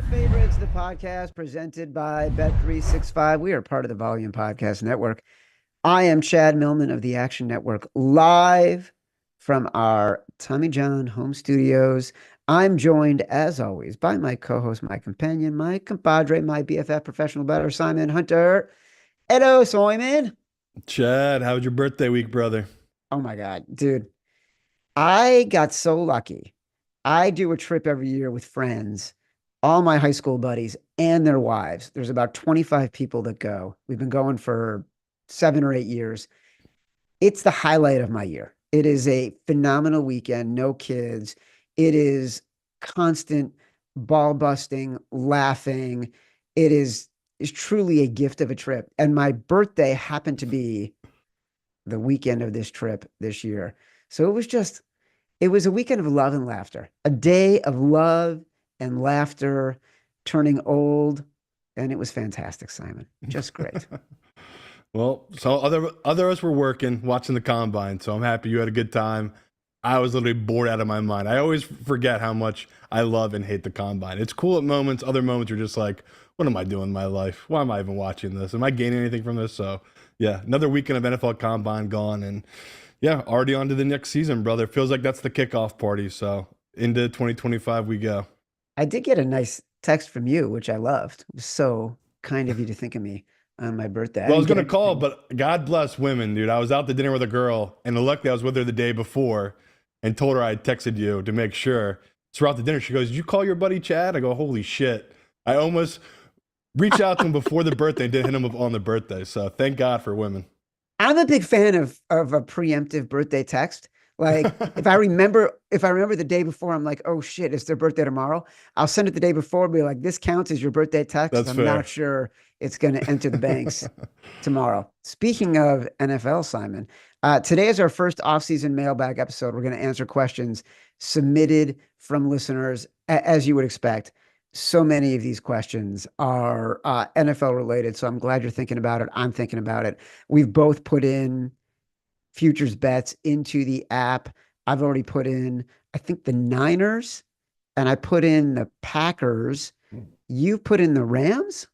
Favorites, the podcast presented by Bet365. We are part of the Volume Podcast Network. I am Chad Millman of the Action Network, live from our Tommy John home studios. I'm joined, as always, by my co-host, my companion, my compadre, my BFF professional bettor, Simon Hunter. Hello, Simon. Chad, how was your birthday week, brother? Oh my God, dude. I got so lucky. I do a trip every year with friends, all my high school buddies and their wives. There's about 25 people that go. We've been going for 7 or 8 years. It's the highlight of my year. It is a phenomenal weekend, no kids. It is constant ball busting, laughing. It is truly a gift of a trip. And my birthday happened to be the weekend of this trip this year. So it was a weekend of love and laughter, a day of love and laughter, turning old. And it was fantastic, Simon. Just great. Well, so other of us were working, watching the combine. So I'm happy you had a good time. I was literally bored out of my mind. I always forget how much I love and hate the combine. It's cool at moments. Other moments are just like, what am I doing in my life? Why am I even watching this? Am I gaining anything from this? So yeah, another weekend of NFL combine gone. And yeah, already on to the next season, brother. Feels like that's the kickoff party. So into 2025 we go. I did get a nice text from you, which I loved. It was so kind of you to think of me on my birthday. Well, I was going to call, but God bless women, dude. I was out to dinner with a girl, and luckily I was with her the day before and told her I had texted you to make sure. So we're out to dinner. She goes, "Did you call your buddy Chad?" I go, "Holy shit." I almost reached out to him before the birthday and didn't hit him up on the birthday. So thank God for women. I'm a big fan of a preemptive birthday text. Like if I remember the day before, I'm like, oh shit, it's their birthday tomorrow. I'll send it the day before, be like, this counts as your birthday text. That's I'm fair. not sure it's going to enter the banks tomorrow. Speaking of NFL, Simon, today is our first off-season mailbag episode. We're going to answer questions submitted from listeners, as you would expect. So many of these questions are NFL related. So I'm glad you're thinking about it. I'm thinking about it. We've both put in futures bets into the app. I've already put in, I think, the Niners, and I put in the Packers. You put in the Rams?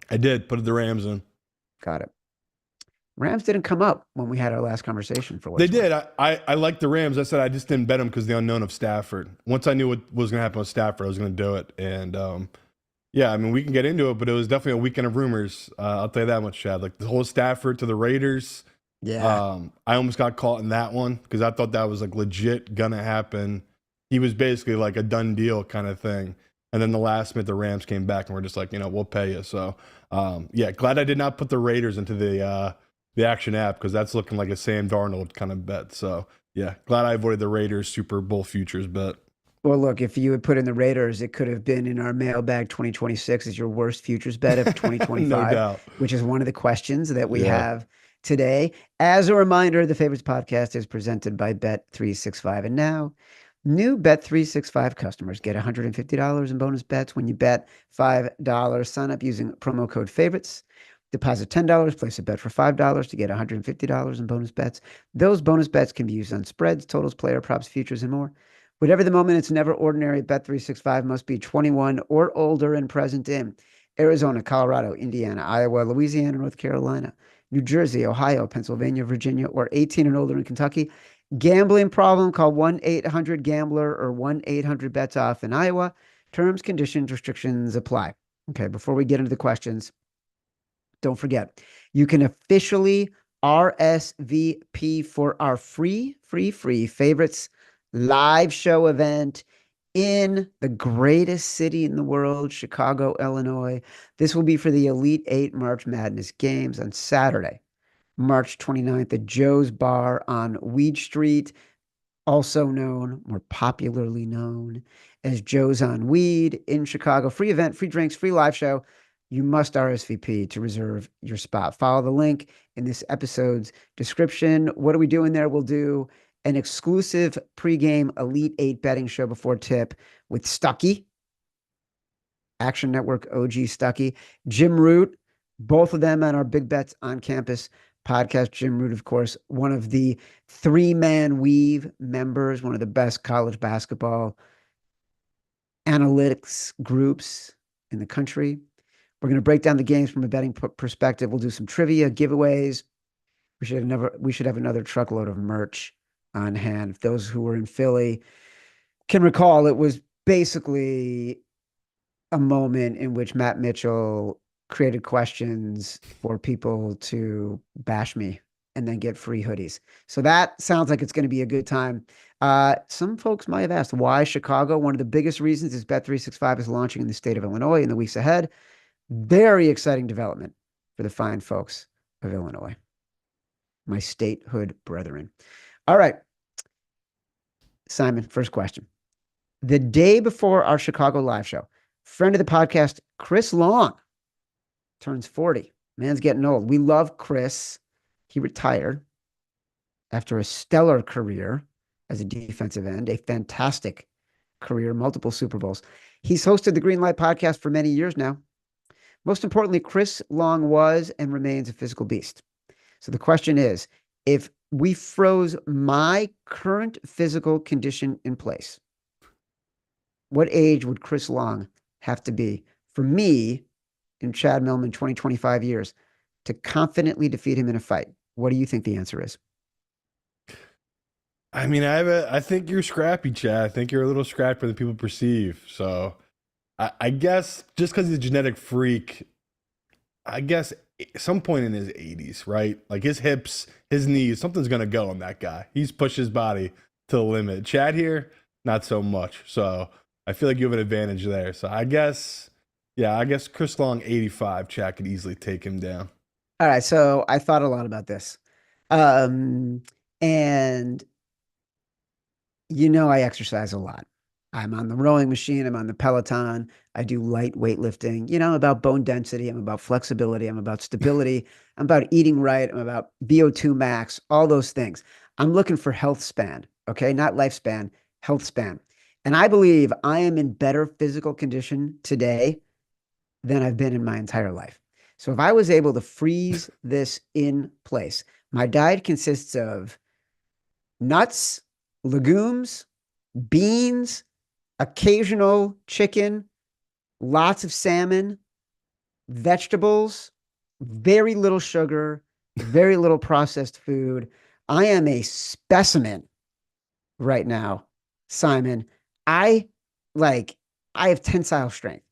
I did put the Rams in. Got it. Rams didn't come up when we had our last conversation for what they did. I liked the Rams. I said I just didn't bet them because the unknown of Stafford. Once I knew what was going to happen with Stafford, I was going to do it. And yeah, I mean, we can get into it, but it was definitely a weekend of rumors. I'll tell you that much, Chad. Like the whole Stafford to the Raiders. Yeah. I almost got caught in that one because I thought that was like legit gonna happen. He was basically like a done deal kind of thing. And then the last minute, the Rams came back and we're just like, we'll pay you. So yeah, glad I did not put the Raiders into the Action app because that's looking like a Sam Darnold kind of bet. So yeah, glad I avoided the Raiders Super Bowl futures bet. Well, look, if you had put in the Raiders, it could have been in our mailbag 2026 as your worst futures bet of 2025, No doubt. Which is one of the questions that we have today. As a reminder, the Favorites podcast is presented by Bet365. And now, new Bet365 customers get $150 in bonus bets when you bet $5. Sign up using promo code FAVORITES. Deposit $10, place a bet for $5 to get $150 in bonus bets. Those bonus bets can be used on spreads, totals, player props, futures, and more. Whatever the moment, it's never ordinary. Bet365 must be 21 or older and present in Arizona, Colorado, Indiana, Iowa, Louisiana, North Carolina, New Jersey, Ohio, Pennsylvania, Virginia, or 18 and older in Kentucky. Gambling problem? Call 1-800-GAMBLER or 1-800-BETS-OFF in Iowa. Terms, conditions, restrictions apply. Okay, before we get into the questions, don't forget, you can officially RSVP for our free favorites live show event in the greatest city in the world, Chicago, Illinois. This will be for the Elite Eight March Madness games on Saturday, March 29th at Joe's Bar on Weed Street, also known, more popularly known as Joe's on Weed in Chicago. Free event, free drinks, free live show. You must RSVP to reserve your spot. Follow the link in this episode's description. What are we doing there? We'll do an exclusive pregame Elite Eight betting show before tip with Stucky, Action Network OG Stucky, Jim Root, both of them on our Big Bets on Campus podcast. Jim Root, of course, one of the three-man weave members, one of the best college basketball analytics groups in the country. We're going to break down the games from a betting perspective. We'll do some trivia, giveaways. We should have another truckload of merch on hand. If those who were in Philly can recall, it was basically a moment in which Matt Mitchell created questions for people to bash me and then get free hoodies. So that sounds like it's going to be a good time. Some folks might have asked why Chicago. One of the biggest reasons is Bet365 is launching in the state of Illinois in the weeks ahead. Very exciting development for the fine folks of Illinois, my statehood brethren. All right, Simon, first question. The day before our Chicago live show, friend of the podcast, Chris Long, turns 40. Man's getting old. We love Chris. He retired after a stellar career as a defensive end, a fantastic career, multiple Super Bowls. He's hosted the Green Light podcast for many years now. Most importantly, Chris Long was and remains a physical beast. So the question is, if we froze my current physical condition in place, what age would Chris Long have to be for me in Chad Millman 25 years to confidently defeat him in a fight? What do you think the answer is? I mean, I think you're scrappy, Chad. I think you're a little scrappier than people perceive. So I guess just because he's a genetic freak, I guess some point in his 80s, right? Like his hips, his knees, something's going to go on that guy. He's pushed his body to the limit. Chad here, not so much. So I feel like you have an advantage there. So I guess Chris Long, 85, Chad could easily take him down. All right. So I thought a lot about this. And I exercise a lot. I'm on the rowing machine. I'm on the Peloton. I do light weightlifting. I'm about bone density. I'm about flexibility. I'm about stability. I'm about eating right. I'm about VO2 max, all those things. I'm looking for health span, okay? Not lifespan, health span. And I believe I am in better physical condition today than I've been in my entire life. So if I was able to freeze this in place, my diet consists of nuts, legumes, beans, occasional chicken, lots of salmon, vegetables, very little sugar, very little processed food. I am a specimen right now, Simon. I have tensile strength.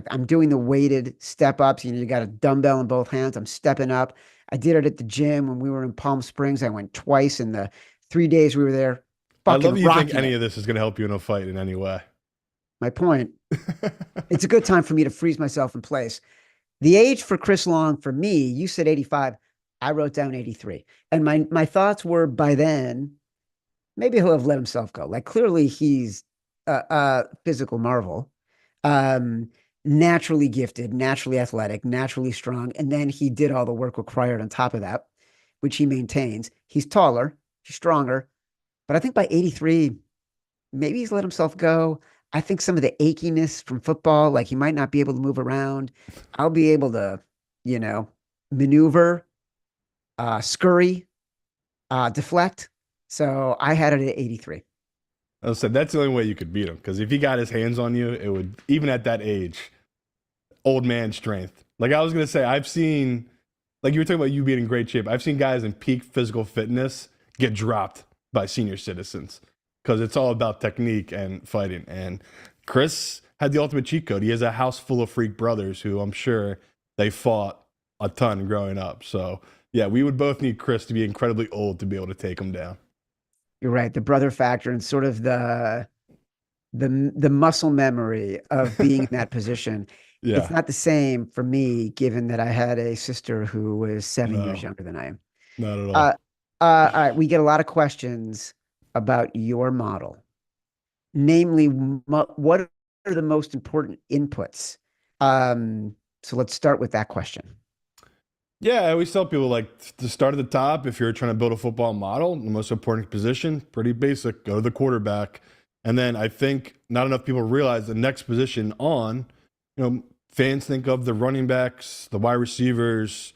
I'm doing the weighted step ups. You got a dumbbell in both hands. I'm stepping up. I did it at the gym when we were in Palm Springs. I went twice in the 3 days we were there. I love you think any of this is going to help you in a fight in any way. My point, it's a good time for me to freeze myself in place. The age for Chris Long, for me, you said 85. I wrote down 83. And my thoughts were by then, maybe he'll have let himself go. Like clearly he's a physical marvel, naturally gifted, naturally athletic, naturally strong. And then he did all the work required on top of that, which he maintains. He's taller, he's stronger. But I think by 83, maybe he's let himself go. I think some of the achiness from football, like he might not be able to move around. I'll be able to, maneuver, scurry, deflect. So I had it at 83. I said that's the only way you could beat him, because if he got his hands on you, it would, even at that age, old man strength. Like I was going to say, I've seen, like you were talking about you being in great shape. I've seen guys in peak physical fitness get dropped by senior citizens because it's all about technique and fighting. And Chris had the ultimate cheat code. He has a house full of freak brothers who I'm sure they fought a ton growing up. So yeah, we would both need Chris to be incredibly old to be able to take him down. You're right. The brother factor and sort of the muscle memory of being in that position. It's Yeah, not the same for me, given that I had a sister who was 7 years no, younger than I am. not at Uh, all. all right, we get a lot of questions about your model, namely, what are the most important inputs? So let's start with that question. Yeah, I always tell people like to start at the top. If you're trying to build a football model, the most important position, pretty basic, go to the quarterback. And then I think not enough people realize the next position on, fans think of the running backs, the wide receivers,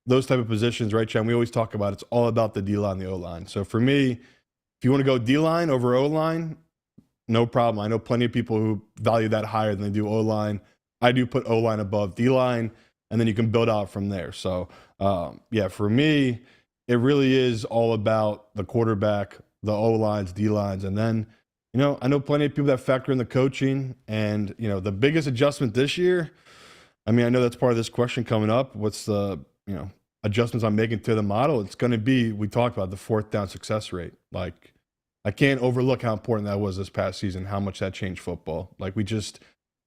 those type of positions, right, Chen? We always talk about it's all about the D line, the O line. So for me, if you want to go D line over O line, no problem. I know plenty of people who value that higher than they do O line. I do put O line above D line, and then you can build out from there. So, yeah, for me, it really is all about the quarterback, the O lines, D lines, and then, I know plenty of people that factor in the coaching. And, the biggest adjustment this year, I mean, I know that's part of this question coming up. What's the, adjustments I'm making to the model? It's going to be, we talked about the fourth down success rate. Like, I can't overlook how important that was this past season, how much that changed football. Like we've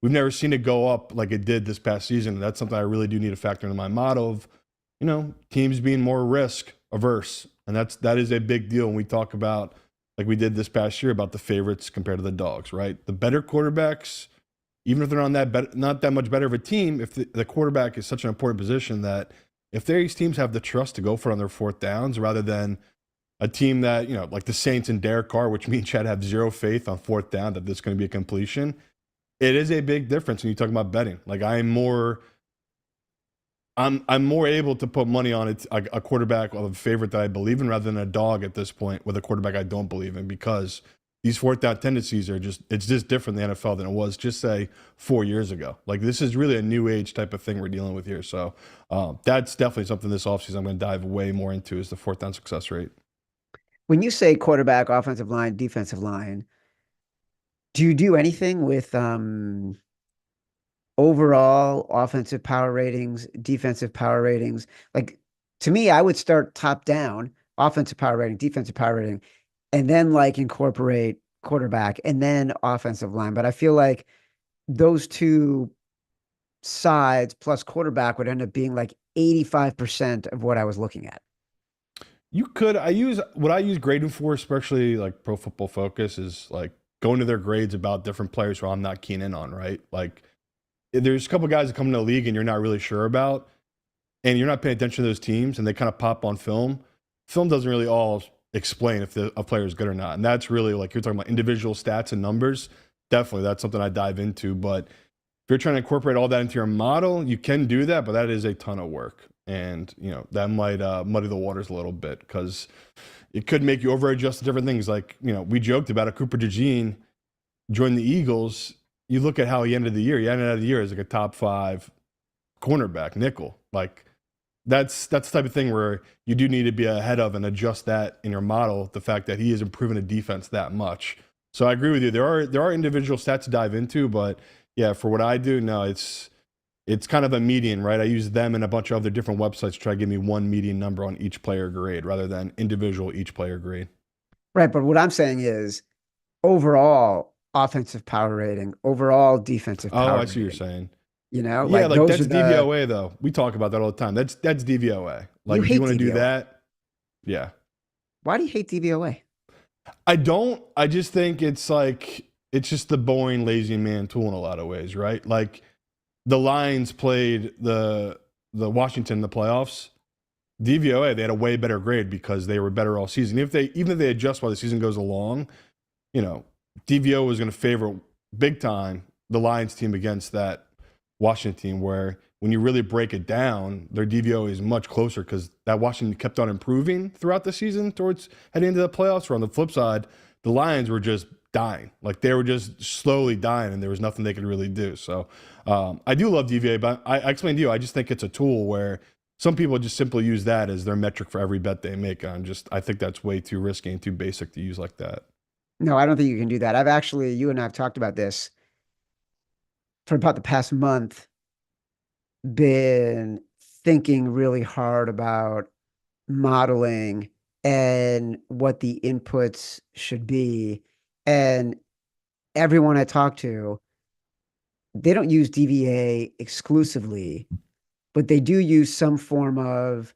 never seen it go up like it did this past season. And that's something I really do need to factor into my model of, teams being more risk averse. And that is a big deal when we talk about, like we did this past year, about the favorites compared to the dogs, right? The better quarterbacks, even if they're not that much better of a team, if the quarterback is such an important position that if these teams have the trust to go for it on their fourth downs rather than a team that, like the Saints and Derek Carr, which me and Chad have zero faith on fourth down that this is going to be a completion. It is a big difference when you talk about betting. Like I'm more able to put money on it, a quarterback of a favorite that I believe in rather than a dog at this point with a quarterback I don't believe in, because these fourth down tendencies it's just different in the NFL than it was just say 4 years ago. Like this is really a new age type of thing we're dealing with here. So that's definitely something this offseason I'm going to dive way more into is the fourth down success rate. When you say quarterback, offensive line, defensive line, do you do anything with overall offensive power ratings, defensive power ratings? Like to me, I would start top down, offensive power rating, defensive power rating, and then like incorporate quarterback and then offensive line. But I feel like those two sides plus quarterback would end up being like 85% of what I was looking at. You could. What I use grading for, especially like Pro Football Focus, is like going to their grades about different players who I'm not keen in on, right? Like there's a couple guys that come in the league and you're not really sure about, and you're not paying attention to those teams, and they kind of pop on film. Film doesn't really all explain if a player is good or not, and that's really like you're talking about individual stats and numbers. Definitely, that's something I dive into. But if you're trying to incorporate all that into your model, you can do that, but that is a ton of work. And, that might muddy the waters a little bit because it could make you over adjust to different things. Like, we joked about a Cooper DeJean joined the Eagles. You look at how he ended the year. He ended the year as like a top 5 cornerback, nickel. Like, that's the type of thing where you do need to be ahead of and adjust that in your model, the fact that he is improving a defense that much. So I agree with you. There are individual stats to dive into, but yeah, for what I do, no, it's kind of a median, right? I use them and a bunch of other different websites to try to give me one median number on each player grade rather than individual each player grade. Right. But what I'm saying is overall offensive power rating, overall defensive Oh, power I see what you're rating. saying. Like Like those that's are the DVOA though. We talk about that all the time. That's DVOA. you Like if you hate want to do DVOA. that, yeah. Why do you hate DVOA? I don't. I just think it's just the boring lazy man tool in a lot of ways, right? Like the Lions played the Washington in the playoffs. DVOA, they had a way better grade because they were better all season. Even if they adjust while the season goes along, DVO was going to favor big time the Lions team against that Washington team, where when you really break it down, their DVO is much closer because that Washington kept on improving throughout the season towards heading into the playoffs. Or on the flip side, the Lions were just dying. Like they were just slowly dying and there was nothing they could really do. So I do love DVA, but I explained to you, I just think it's a tool where some people just simply use that as their metric for every bet they make. I think that's way too risky and too basic to use like that. No, I don't think you can do that. You and I have talked about this for about the past month, been thinking really hard about modeling and what the inputs should be. And everyone I talk to, they don't use DVA exclusively, but they do use some form of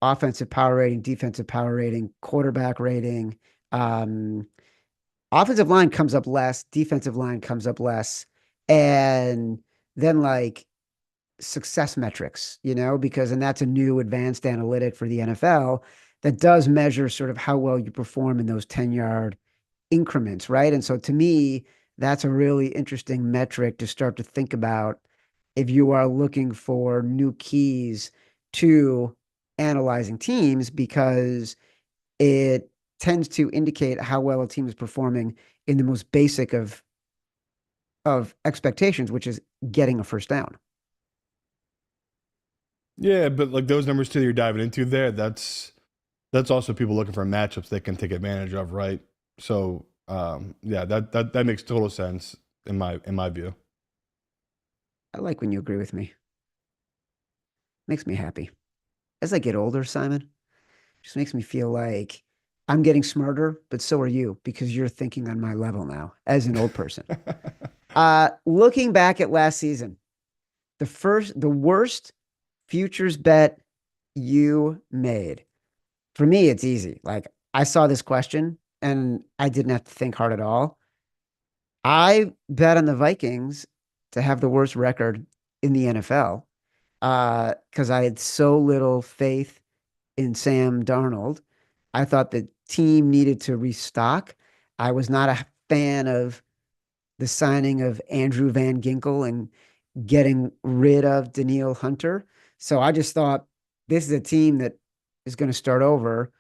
offensive power rating, defensive power rating, quarterback rating. Um, Offensive line comes up less, defensive line comes up less. And then like success metrics, because and that's a new advanced analytic for the NFL that does measure sort of how well you perform in those 10-yard increments, right? And so to me, that's a really interesting metric to start to think about if you are looking for new keys to analyzing teams, because it tends to indicate how well a team is performing in the most basic of expectations, which is getting a first down. Yeah, but like those numbers too that you're diving into there, that's also people looking for matchups they can take advantage of, right? So yeah, that makes total sense in my view. I like when you agree with me. Makes me happy. As I get older, Simon, just makes me feel like I'm getting smarter, but so are you because you're thinking on my level now as an old person. Looking back at last season, the worst futures bet you made. For me, it's easy. Like I saw this question and I didn't have to think hard at all. I bet on the Vikings to have the worst record in the NFL because I had so little faith in Sam Darnold. I thought the team needed to restock. I was not a fan of the signing of Andrew Van Ginkel and getting rid of Daniil Hunter. So I just thought this is a team that is going to start over.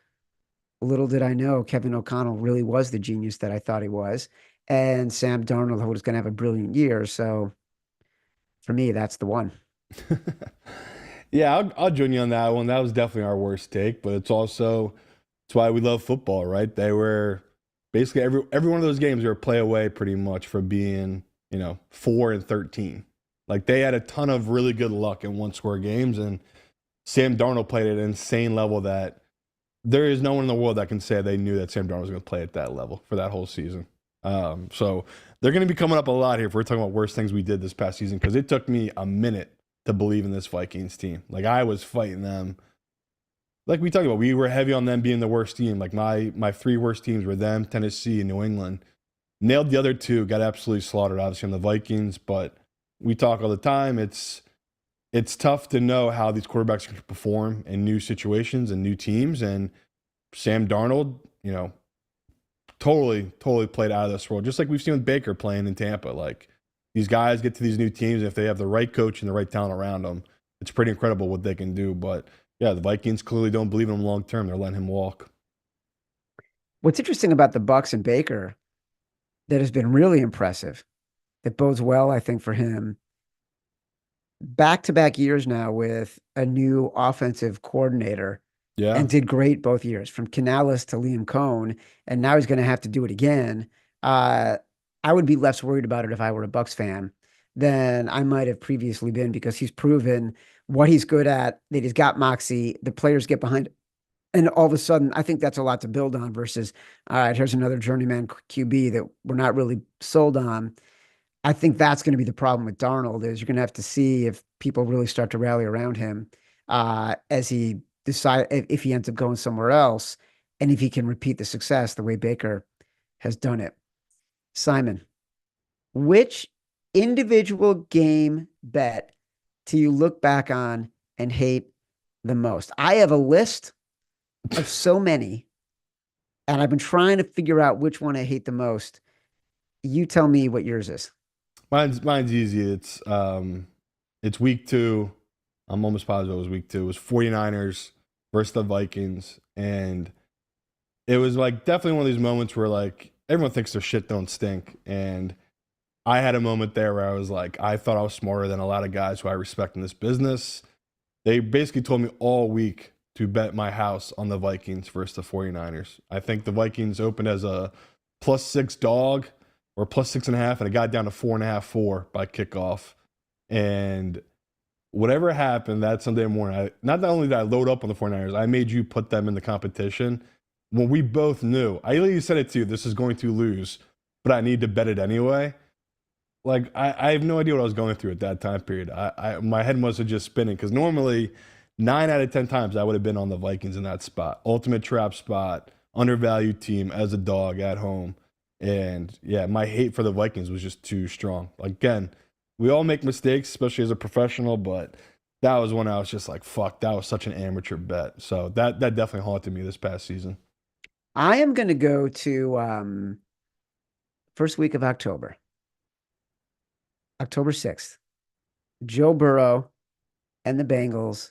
Little did I know Kevin O'Connell really was the genius that I thought he was. And Sam Darnold was going to have a brilliant year. So for me, that's the one. Yeah, I'll join you on that one. That was definitely our worst take, but it's why we love football, right? They were basically every one of those games were a play away pretty much from being 4-13. Like they had a ton of really good luck in one score games, and Sam Darnold played at an insane level that there is no one in the world that can say they knew that Sam Darnold was going to play at that level for that whole season. So they're going to be coming up a lot here if we're talking about worst things we did this past season, because it took me a minute to believe in this Vikings team. Like I was fighting them. Like we talked about, we were heavy on them being the worst team. Like my three worst teams were them, Tennessee, and New England. Nailed the other two, got absolutely slaughtered, obviously, on the Vikings. But we talk all the time. It's tough to know how these quarterbacks can perform in new situations and new teams. And Sam Darnold, totally played out of this world. Just like we've seen with Baker playing in Tampa. Like these guys get to these new teams, and if they have the right coach and the right talent around them, it's pretty incredible what they can do. But yeah, the Vikings clearly don't believe in him long term. They're letting him walk. What's interesting about the Bucks and Baker that has been really impressive, that bodes well, I think, for him, back-to-back years now with a new offensive coordinator Yeah. and did great both years from Canales to Liam Cohn. And now he's going to have to do it again. Uh, I would be less worried about it if I were a Bucks fan than I might have previously been, because he's proven what he's good at, that he's got moxie, the players get behind. And all of a sudden, I think that's a lot to build on versus, all right, here's another journeyman QB that we're not really sold on. I think that's going to be the problem with Darnold, is you're going to have to see if people really start to rally around him as he decide if he ends up going somewhere else, and if he can repeat the success the way Baker has done it. Simon, which individual game bet do you look back on and hate the most? I have a list of so many, and I've been trying to figure out which one I hate the most. You tell me what yours is. Mine's easy. It's week 2. I'm almost positive it was week 2. It was 49ers versus the Vikings. And it was like definitely one of these moments where like everyone thinks their shit don't stink. And I had a moment there where I was like, I thought I was smarter than a lot of guys who I respect in this business. They basically told me all week to bet my house on the Vikings versus the 49ers. I think the Vikings opened as a +6 dog or +6.5, and it got down to 4.5, 4 by kickoff. And whatever happened that Sunday morning, not only did I load up on the 49ers, I made you put them in the competition when we both knew. I literally said it to you, this is going to lose, but I need to bet it anyway. Like, I have no idea what I was going through at that time period. My head must have just spinning because normally 9 out of 10 times I would have been on the Vikings in that spot. Ultimate trap spot, undervalued team as a dog at home. And yeah, my hate for the Vikings was just too strong. Again, we all make mistakes, especially as a professional, but that was when I was just like, fuck, that was such an amateur bet. So that definitely haunted me this past season. I am going to go to first week of October, October 6th. Joe Burrow and the Bengals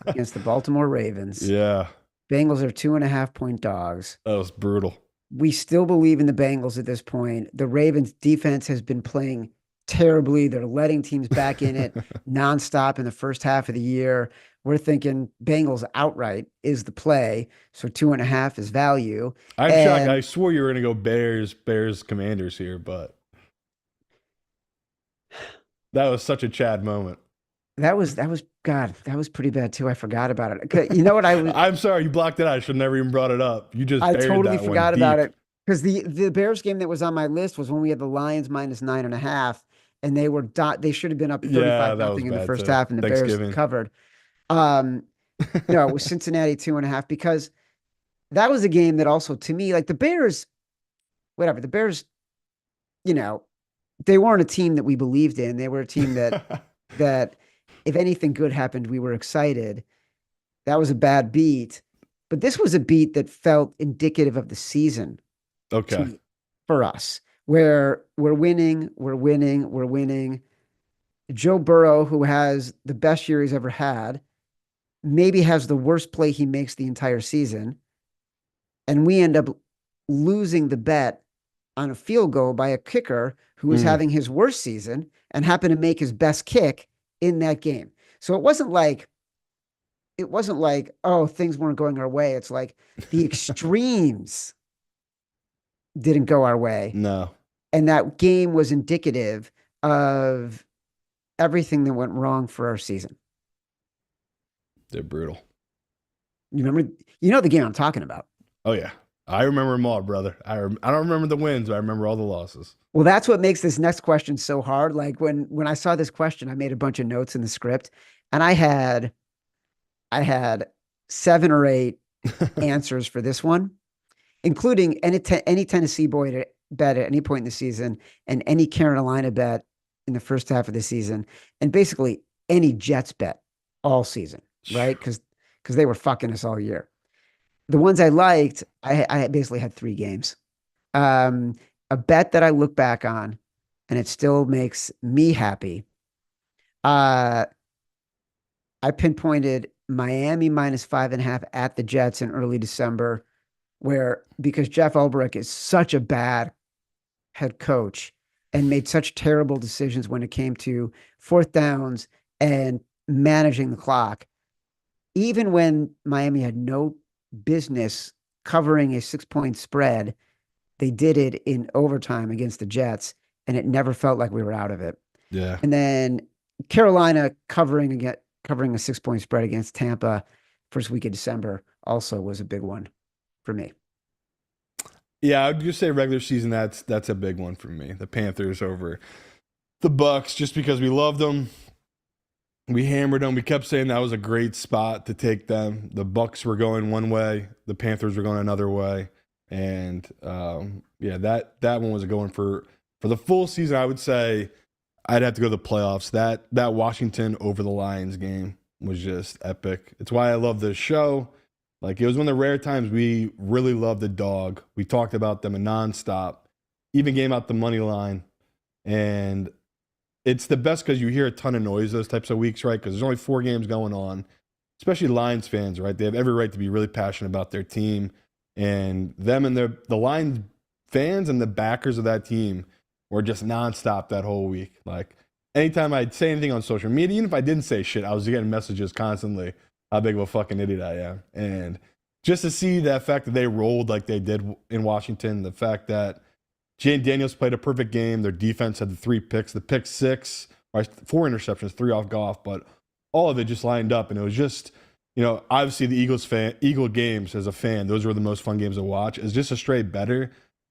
against the Baltimore Ravens. Yeah, Bengals are 2.5-point dogs. that was brutal. We still believe in the Bengals at this point. The Ravens defense has been playing terribly. They're letting teams back in it nonstop in the first half of the year. We're thinking Bengals outright is the play. So 2.5 is value. I'm shocked. I swore you were going to go Bears, Commanders here, but that was such a Chad moment. That was God, that was pretty bad too. I forgot about it. You know what I was I'm sorry, you blocked it out. I should never even brought it up. You just I buried totally that forgot one about deep. it. Because the Bears game that was on my list was when we had the Lions -9.5, and they should have been up 35 that was nothing in the bad first too. half, and the Bears Thanksgiving. covered. No, it was Cincinnati 2.5 because that was a game that also to me, like the Bears, whatever, the Bears, you know, they weren't a team that we believed in. They were a team that if anything good happened, we were excited. That was a bad beat, but this was a beat that felt indicative of the season Okay. for us, where we're winning, we're winning, we're winning. Joe Burrow, who has the best year he's ever had, maybe has the worst play he makes the entire season. And we end up losing the bet on a field goal by a kicker who was having his worst season and happened to make his best kick in that game. So it wasn't like, oh, things weren't going our way. It's like the extremes didn't go our way. No. And that game was indicative of everything that went wrong for our season. They're brutal. You remember, the game I'm talking about. Oh, yeah. I remember them all, brother. I don't remember the wins, but I remember all the losses. Well, that's what makes this next question so hard. Like when I saw this question, I made a bunch of notes in the script, and I had 7 or 8 answers for this one, including any Tennessee boy to bet at any point in the season and any Carolina bet in the first half of the season, and basically any Jets bet all season, right? Because they were fucking us all year. The ones I liked, I basically had 3 games. A bet that I look back on, and it still makes me happy. I pinpointed Miami -5.5 at the Jets in early December, because Jeff Ulbrich is such a bad head coach and made such terrible decisions when it came to fourth downs and managing the clock. Even when Miami had no business covering a 6-point spread, they did it in overtime against the Jets, and it never felt like we were out of it. Yeah. And then Carolina covering a 6-point spread against Tampa first week of December also was a big one for me. Yeah, I would just say regular season, that's a big one for me. The Panthers over the Bucks, just because we loved them. We hammered them. We kept saying that was a great spot to take them. The Bucks were going one way. The Panthers were going another way. And yeah, that one was going for the full season. I would say I'd have to go to the playoffs. That Washington over the Lions game was just epic. It's why I love this show. Like, it was one of the rare times we really loved the dog. We talked about them nonstop, even game out the money line. And it's the best because you hear a ton of noise those types of weeks, right? Because there's only 4 games going on, especially Lions fans, right? They have every right to be really passionate about their team. And them and the Lions fans and the backers of that team were just nonstop that whole week. Like, anytime I'd say anything on social media, even if I didn't say shit, I was getting messages constantly how big of a fucking idiot I am. And just to see that fact that they rolled like they did in Washington, the fact that Jane Daniels played a perfect game. Their defense had the 3 picks, the pick 6, or 4 interceptions, 3 off Goff, but all of it just lined up, and it was just, obviously the Eagle games as a fan, those were the most fun games to watch. It's just a straight better.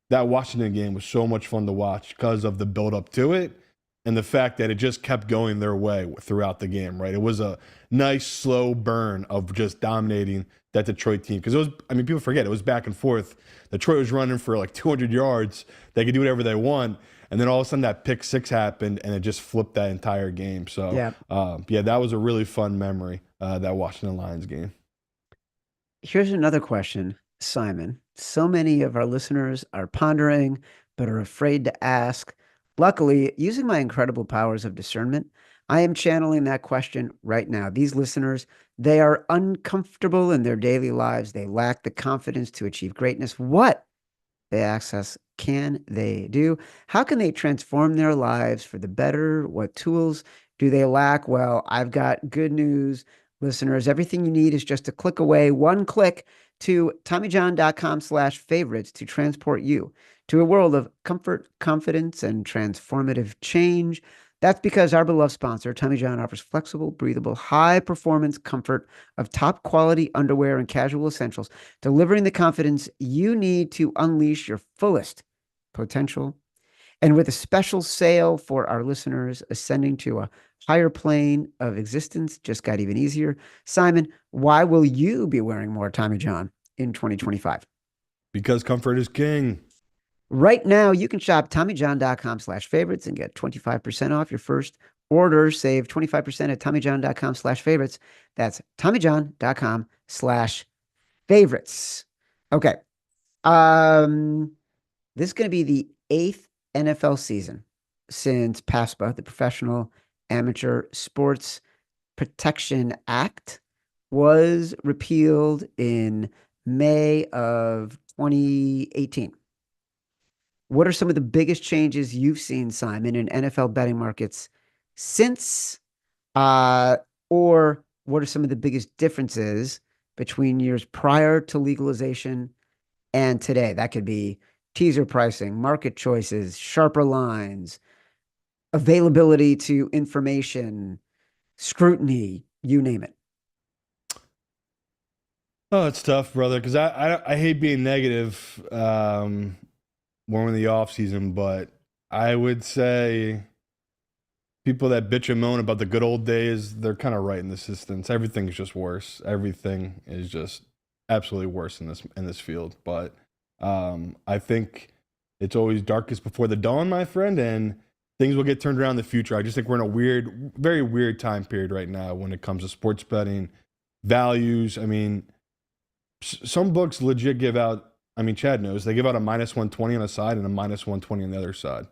That Washington game was so much fun to watch because of the build up to it and the fact that it just kept going their way throughout the game, right? It was a nice slow burn of just dominating that Detroit team, because it was, I mean, people forget it was back and forth. Detroit was running for like 200 yards. They could do whatever they want. And then all of a sudden that pick six happened and it just flipped that entire game. So, Yeah. yeah, that was a really fun memory, that Washington Lions game. Here's another question, Simon. So many of our listeners are pondering, but are afraid to ask. Luckily, using my incredible powers of discernment, I am channeling that question right now. These listeners, they are uncomfortable in their daily lives. They lack the confidence to achieve greatness. What, they ask us, can they do? How can they transform their lives for the better? What tools do they lack? Well, I've got good news, listeners. Everything you need is just a click away, one click to TommyJohn.com/favorites to transport you to a world of comfort, confidence, and transformative change. That's because our beloved sponsor, Tommy John, offers flexible, breathable, high performance comfort of top quality underwear and casual essentials, delivering the confidence you need to unleash your fullest potential. And with a special sale for our listeners ascending to a higher plane of existence, just got even easier. Simon, why will you be wearing more Tommy John in 2025? Because comfort is king. Right now, you can shop TommyJohn.com/favorites and get 25% off your first order. Save 25% at TommyJohn.com/favorites. That's TommyJohn.com/favorites. Okay. This is going to be the 8th NFL season since PASPA, the Professional Amateur Sports Protection Act, was repealed in May of 2018. What are some of the biggest changes you've seen, Simon, in NFL betting markets since, or what are some of the biggest differences between years prior to legalization and today? That could be teaser pricing, market choices, sharper lines, availability to information, scrutiny, you name it. Oh, it's tough, brother, because I hate being negative, more in the off season, but I would say people that bitch and moan about the good old days, they're kind of right in this instance. Everything's just worse. Everything is just absolutely worse in this field. But I think it's always darkest before the dawn, my friend, and things will get turned around in the future. I just think we're in a weird, very weird time period right now when it comes to sports betting values. I mean, some books legit give out. I mean, Chad knows they give out a -120 on a side and a -120 on the other side.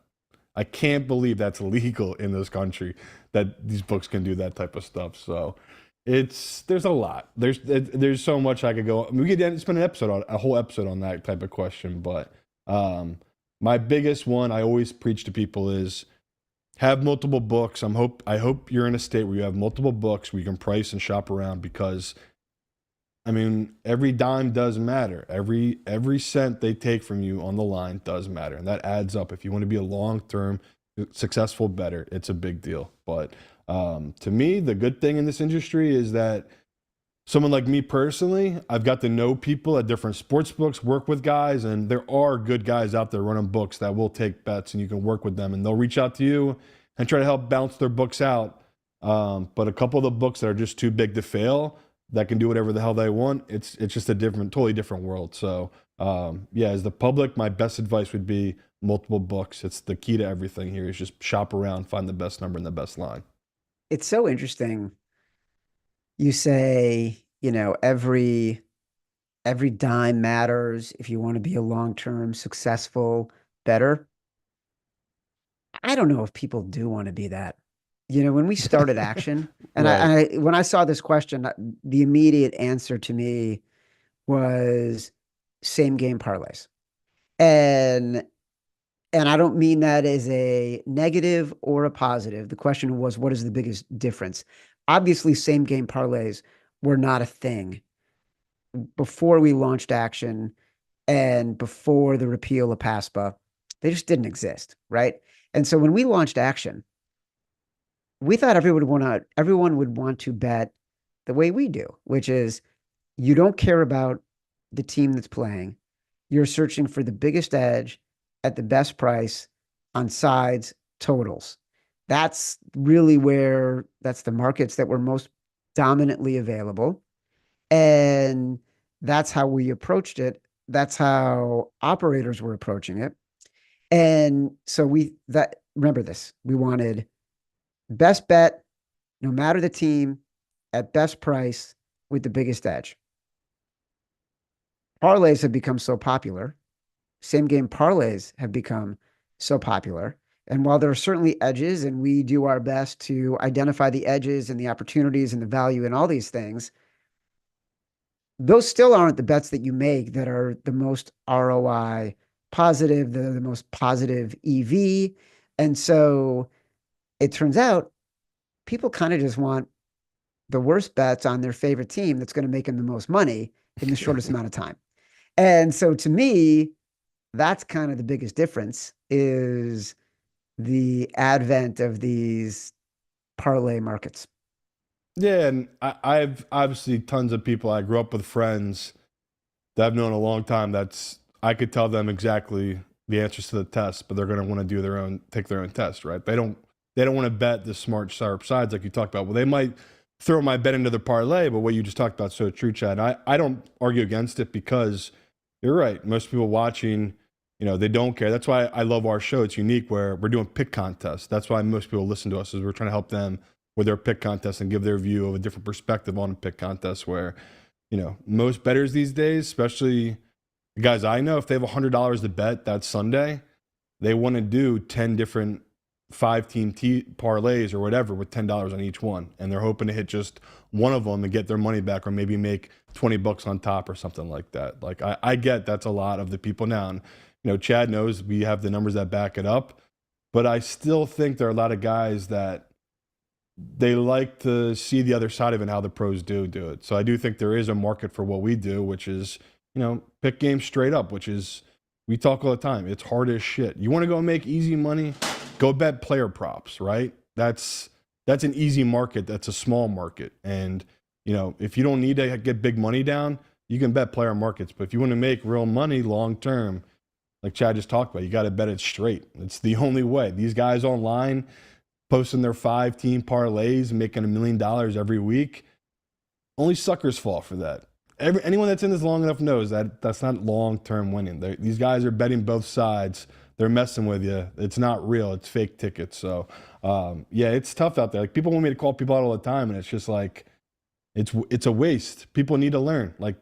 I can't believe that's legal in this country, that these books can do that type of stuff. So there's a lot. There's so much I could go. I mean, we could spend a whole episode on that type of question. But my biggest one I always preach to people is have multiple books. I hope you're in a state where you have multiple books where you can price and shop around, because I mean, every dime does matter. Every cent they take from you on the line does matter, and that adds up. If you want to be a long-term successful bettor, it's a big deal. But to me, the good thing in this industry is that someone like me personally, I've got to know people at different sports books, work with guys, and there are good guys out there running books that will take bets, and you can work with them, and they'll reach out to you and try to help bounce their books out. But a couple of the books that are just too big to fail, that can do whatever the hell they want, it's just a totally different world. So yeah, as the public, my best advice would be multiple books. It's the key to everything here, is just shop around, find the best number and the best line. It's so interesting. You say, every dime matters if you want to be a long-term successful bettor. I don't know if people do want to be that. When we started Action, and Right. when I saw this question, the immediate answer to me was same game parlays. And and I don't mean that as a negative or a positive. The question was, what is the biggest difference? Obviously, same game parlays were not a thing before we launched Action and before the repeal of PASPA. They just didn't exist, right? And so when we launched Action, we thought everyone would want to bet the way we do, which is you don't care about the team that's playing. You're searching for the biggest edge at the best price on sides totals. That's really where that's the markets that were most dominantly available. And that's how we approached it. That's how operators were approaching it. And so remember this. We wanted best bet, no matter the team, at best price with the biggest edge. Parlays have become so popular. Same game parlays have become so popular. And while there are certainly edges, and we do our best to identify the edges and the opportunities and the value in all these things, those still aren't the bets that you make that are the most ROI positive, the most positive EV. And so it turns out people kind of just want the worst bets on their favorite team that's going to make them the most money in the shortest amount of time. And so to me, that's kind of the biggest difference is the advent of these parlay markets. Yeah, and I've obviously tons of people. I grew up with friends that I've known a long time. That's I could tell them exactly the answers to the test, but they're going to want to take their own test, right? They don't want to bet the smart sharp sides like you talked about. Well, they might throw my bet into the parlay, but what you just talked about so true, Chad. I don't argue against it because you're right. Most people watching, they don't care. That's why I love our show. It's unique where we're doing pick contests. That's why most people listen to us is we're trying to help them with their pick contest and give their view of a different perspective on a pick contest where, most bettors these days, especially the guys I know, if they have $100 to bet that Sunday, they want to do 10 different 5-team parlays or whatever with $10 on each one. And they're hoping to hit just one of them and get their money back or maybe make $20 on top or something like that. Like I get that's a lot of the people now. And, Chad knows we have the numbers that back it up, but I still think there are a lot of guys that they like to see the other side of it and how the pros do it. So I do think there is a market for what we do, which is, pick games straight up, which is, we talk all the time. It's hard as shit. You want to go make easy money? Go bet player props, right? That's an easy market. That's a small market. And, if you don't need to get big money down, you can bet player markets. But if you want to make real money long term, like Chad just talked about, you got to bet it straight. It's the only way. These guys online posting their 5-team parlays, making $1 million every week. Only suckers fall for that. Anyone that's in this long enough knows that that's not long-term winning. These guys are betting both sides. They're messing with you. It's not real. It's fake tickets. So, yeah, it's tough out there. Like people want me to call people out all the time, and it's just like it's a waste. People need to learn. Like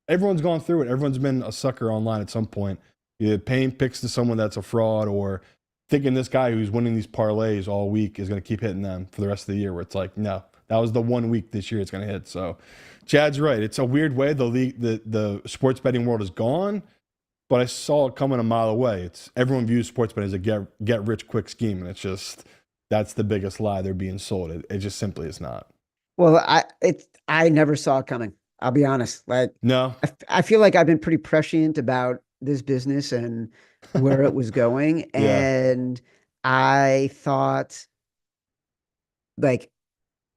everyone's gone through it. Everyone's been a sucker online at some point. Either paying picks to someone that's a fraud or thinking this guy who's winning these parlays all week is going to keep hitting them for the rest of the year, where it's like, no, that was the 1 week this year it's going to hit. So Chad's right. It's a weird way the sports betting world is gone, but I saw it coming a mile away. Everyone views sports betting as a get rich quick scheme, and it's just that's the biggest lie they're being sold. It just simply is not. Well, I never saw it coming. I'll be honest. Like No. I feel like I've been pretty prescient about this business and where it was going. Yeah. And I thought like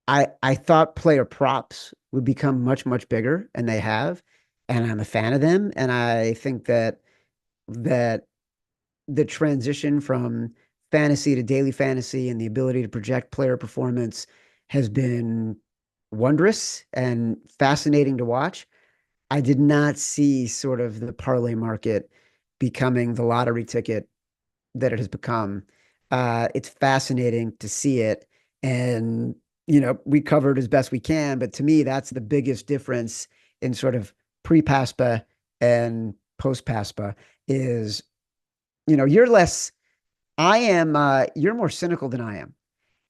I thought player props would become much, much bigger, and they have. And I'm a fan of them. And I think that the transition from fantasy to daily fantasy and the ability to project player performance has been wondrous and fascinating to watch. I did not see sort of the parlay market becoming the lottery ticket that it has become. It's fascinating to see it. And, we covered as best we can, but to me, that's the biggest difference in sort of pre-PASPA and post-PASPA is, you're less, you're more cynical than I am.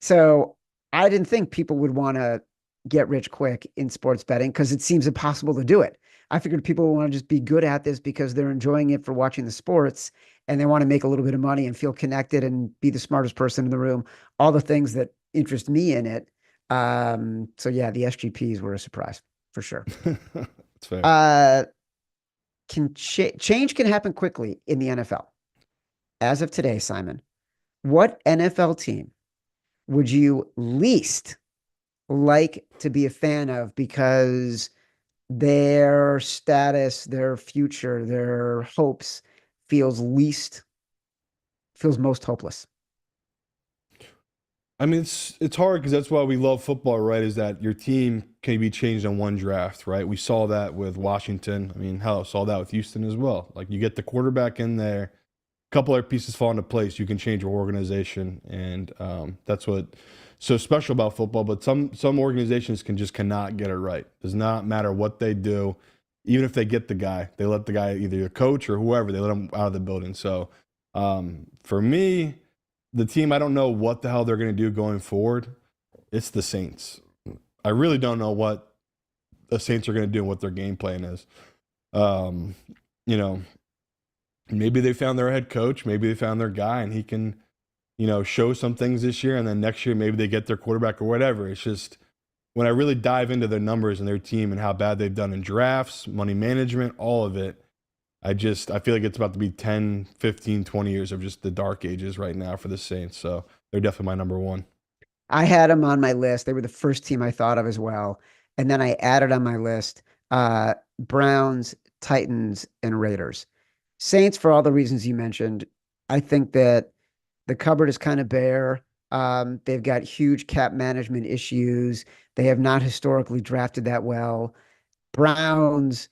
So I didn't think people would want to get rich quick in sports betting because it seems impossible to do it. I figured people would want to just be good at this because they're enjoying it for watching the sports and they want to make a little bit of money and feel connected and be the smartest person in the room. All the things that interest me in it. So yeah, the SGPs were a surprise for sure. That's fair. Change can happen quickly in the NFL. As of today, Simon, what NFL team would you least like to be a fan of because their status, their future, their hopes feels most hopeless? I mean, it's hard because that's why we love football, right? Is that your team can be changed in one draft, right? We saw that with Washington. I mean, hell, saw that with Houston as well. Like you get the quarterback in there, a couple other pieces fall into place, you can change your organization, and that's what so special about football. But some organizations cannot get it right. Does not matter what they do, even if they get the guy, they let the guy either the coach or whoever they let him out of the building. So for me, the team I don't know what the hell they're going to do going forward. It's the Saints. I really don't know what the Saints are going to do and what their game plan is. Um, you know, maybe they found their head coach, maybe they found their guy, and he can, show some things this year, and then next year maybe they get their quarterback or whatever. It's just when I really dive into their numbers and their team and how bad they've done in drafts, money management, all of it, I feel like it's about to be 10, 15, 20 years of just the dark ages right now for the Saints. So they're definitely my number one. I had them on my list. They were the first team I thought of as well. And then I added on my list Browns, Titans, and Raiders. Saints, for all the reasons you mentioned. I think that the cupboard is kind of bare. They've got huge cap management issues. They have not historically drafted that well. Browns,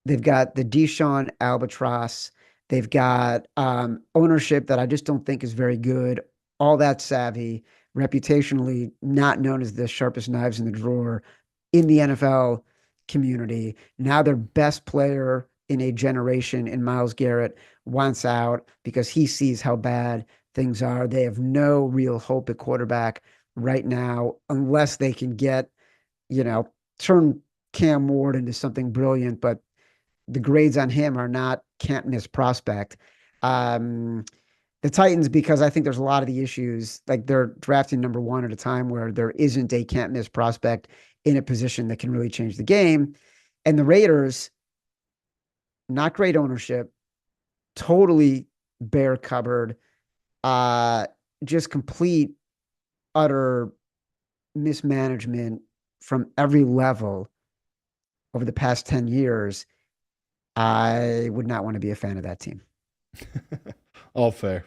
they've got the Deshaun albatross. They've got ownership that I just don't think is very good, all that savvy, reputationally not known as the sharpest knives in the drawer in the NFL community. Now their best player in a generation in Myles Garrett wants out because he sees how bad things are. They have no real hope at quarterback right now unless they can get, turn Cam Ward into something brilliant, but the grades on him are not can't miss prospect. Um, the Titans, because I think there's a lot of the issues, like they're drafting number one at a time where there isn't a can't miss prospect in a position that can really change the game. And the Raiders, not great ownership, totally bare cupboard, uh, just complete, utter mismanagement from every level over the past 10 years. I would not want to be a fan of that team. All fair.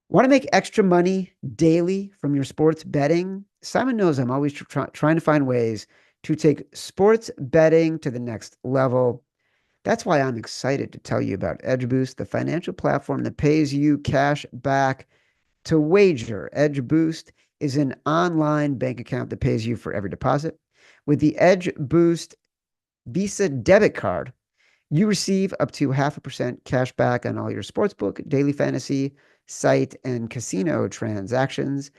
Want to make extra money daily from your sports betting? Simon knows I'm always trying to find ways to take sports betting to the next level. That's why I'm excited to tell you about Edge Boost, the financial platform that pays you cash back to wager. Edge Boost is an online bank account that pays you for every deposit. With the Edge Boost Visa debit card, you receive up to 0.5% cash back on all your sportsbook, daily fantasy, site, and casino transactions.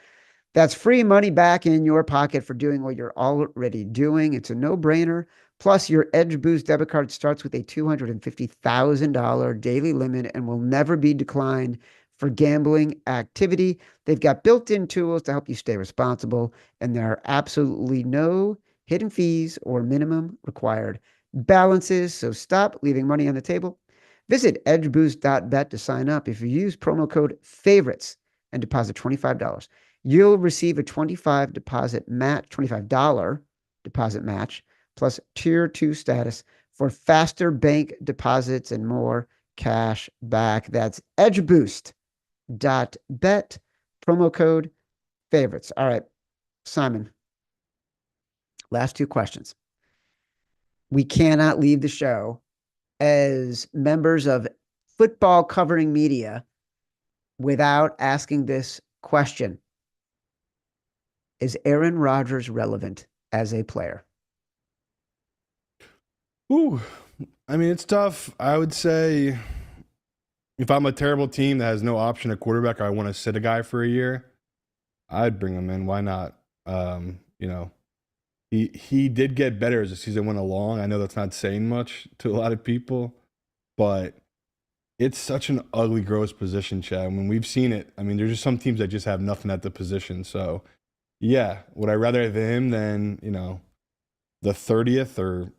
That's free money back in your pocket for doing what you're already doing. It's a no-brainer. Plus, your Edge Boost debit card starts with a $250,000 daily limit and will never be declined for gambling activity. They've got built-in tools to help you stay responsible, and there are absolutely no hidden fees or minimum required balances. So stop leaving money on the table. Visit edgeboost.bet to sign up. If you use promo code favorites and deposit $25, you'll receive a $25 deposit match plus tier 2 status for faster bank deposits and more cash back. That's edgeboost.bet, promo code favorites. All right, Simon, last two questions. We cannot leave the show as members of football covering media without asking this question. Is Aaron Rodgers relevant as a player? Ooh, I mean, it's tough. I would say if I'm a terrible team that has no option at quarterback, or I want to sit a guy for a year, I'd bring him in. Why not? He did get better as the season went along. I know that's not saying much to a lot of people, but it's such an ugly, gross position, Chad. I mean, we've seen it. I mean, there's just some teams that just have nothing at the position. So, yeah, would I rather have him than, the 30th or,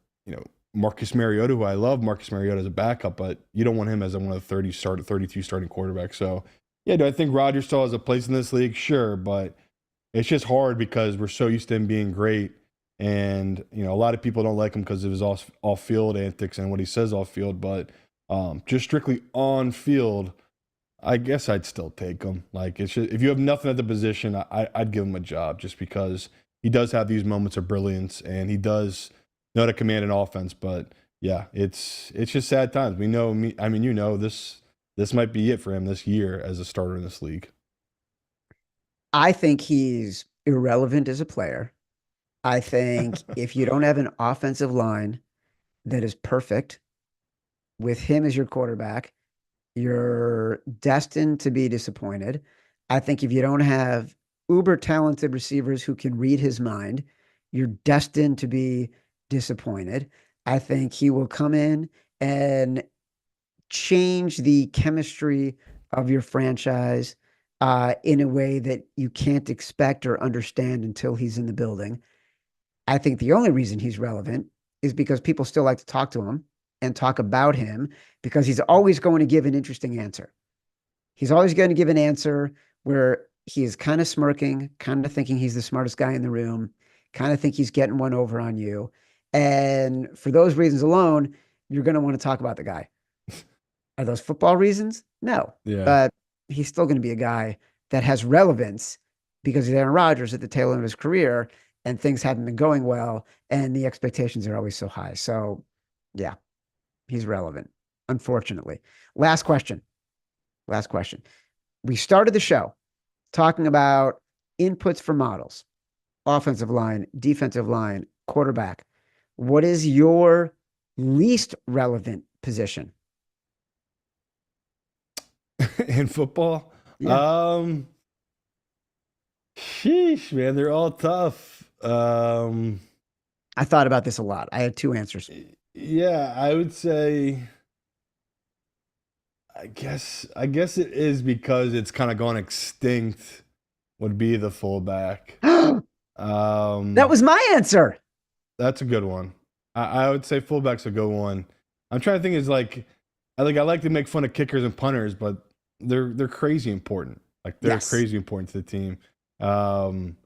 Marcus Mariota, who I love Marcus Mariota as a backup, but you don't want him as one of the 32 starting quarterbacks. So, Yeah, do I think Rodgers still has a place in this league? Sure, but it's just hard because we're so used to him being great, and a lot of people don't like him because of his off field antics and what he says off field. But just strictly on field, I guess I'd still take him. Like it's just, if you have nothing at the position, I'd give him a job just because he does have these moments of brilliance and he does know how to command an offense. But yeah, it's just sad times. We know. I mean, this might be it for him this year as a starter in this league. I think he's irrelevant as a player. I think if you don't have an offensive line that is perfect with him as your quarterback, you're destined to be disappointed. I think if you don't have uber talented receivers who can read his mind, you're destined to be disappointed. I think he will come in and change the chemistry of your franchise in a way that you can't expect or understand until he's in the building. I think the only reason he's relevant is because people still like to talk to him and talk about him because he's always going to give an interesting answer. He's always going to give an answer where he is kind of smirking, kind of thinking he's the smartest guy in the room, kind of think he's getting one over on you. And for those reasons alone, you're going to want to talk about the guy. Are those football reasons? No. Yeah. But he's still going to be a guy that has relevance because he's Aaron Rodgers at the tail end of his career and things haven't been going well and the expectations are always so high. So, yeah, he's relevant, unfortunately. Last question. Last question. We started the show talking about inputs for models, offensive line, defensive line, quarterback. What is your least relevant position? In football, Yeah. sheesh, man, they're all tough. I thought about this a lot. I had two answers. Yeah, I would say. I guess it is because it's kind of gone extinct. Would be the fullback. That Um, was my answer. that's a good one. I would say fullback's a good one. I'm trying to think is like I like to make fun of kickers and punters, but they're crazy important. Like they're Yes. crazy important to the team. Um,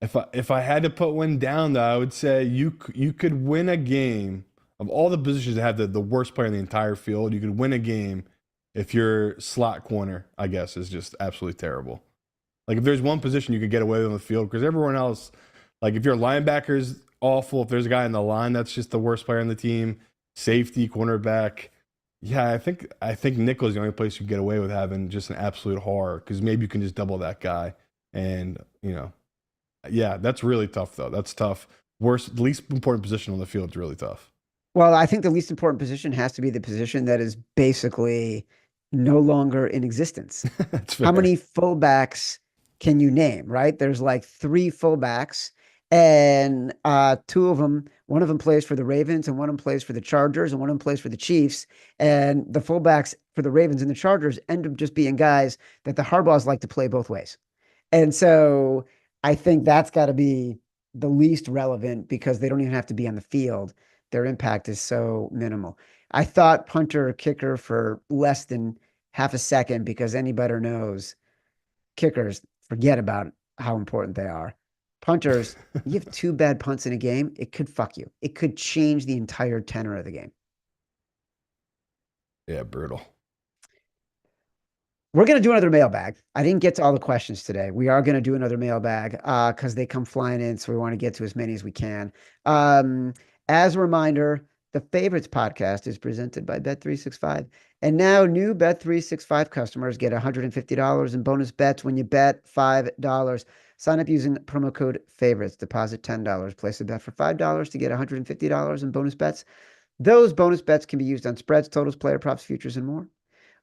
if I had to put one down, though, I would say you could win a game of all the positions that have the worst player in the entire field. You could win a game if your slot corner, I guess, is just absolutely terrible. Like if there's one position you could get away with on the field, because everyone else, like if your linebacker's awful, if there's a guy in the line that's just the worst player on the team, safety, cornerback. Yeah, I think nickel is the only place you get away with having just an absolute horror because maybe you can just double that guy, and yeah, that's really tough though. That's tough. Worst, least important position on the field is really tough. Well, I think the least important position has to be the position that is basically no longer in existence. That's How fair. many fullbacks can you name, right? There's like three fullbacks, and two of them, one of them plays for the Ravens, and one of them plays for the Chargers, and one of them plays for the Chiefs. And the fullbacks for the Ravens and the Chargers end up just being guys that the Harbaughs like to play both ways. And so I think that's got to be the least relevant because they don't even have to be on the field. Their impact is so minimal. I thought punter or kicker for less than half a second because anybody knows kickers forget about how important they are. Punters, you have two bad punts in a game, it could fuck you. It could change the entire tenor of the game. Yeah, brutal. We're going to do another mailbag. I didn't get to all the questions today. We are going to do another mailbag because they come flying in. So we want to get to as many as we can. As a reminder, the Favorites podcast is presented by Bet365. And now new Bet365 customers get $150 in bonus bets when you bet $5. Sign up using promo code favorites. Deposit $10. Place a bet for $5 to get $150 in bonus bets. Those bonus bets can be used on spreads, totals, player props, futures, and more.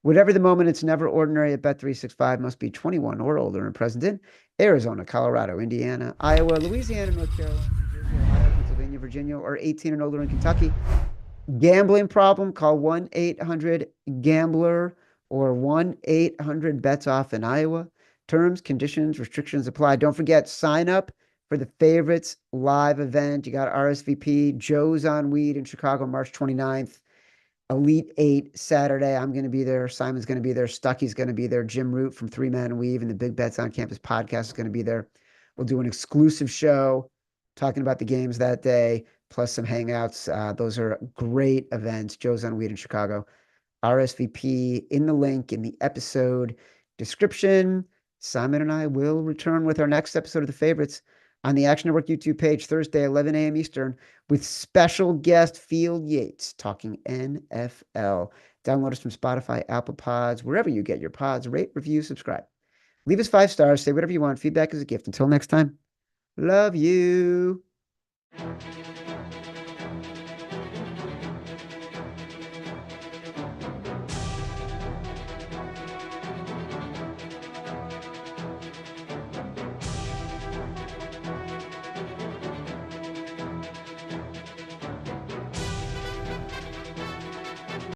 Whatever the moment, it's never ordinary at Bet365. Must be 21 or older and present in Arizona, Colorado, Indiana, Iowa, Louisiana, North Carolina, New Jersey, Ohio, Pennsylvania, Virginia, or 18 and older in Kentucky. Gambling problem? Call 1-800-GAMBLER or 1-800-BETS-OFF in Iowa. Terms, conditions, restrictions apply. Don't forget, sign up for the Favorites live event. You got RSVP. Joe's on Weed in Chicago, March 29th. Elite Eight Saturday. I'm going to be there. Simon's going to be there. Stucky's going to be there. Jim Root from Three Man Weave and the Big Bets on Campus podcast is going to be there. We'll do an exclusive show talking about the games that day, plus some hangouts. Those are great events. Joe's on Weed in Chicago. RSVP in the link in the episode description. Simon and I will return with our next episode of The Favorites on the Action Network YouTube page Thursday, 11 a.m. Eastern, with special guest Field Yates talking NFL. Download us from Spotify, Apple Pods, wherever you get your pods. Rate, review, subscribe. Leave us 5 stars. Say whatever you want. Feedback is a gift. Until next time, love you.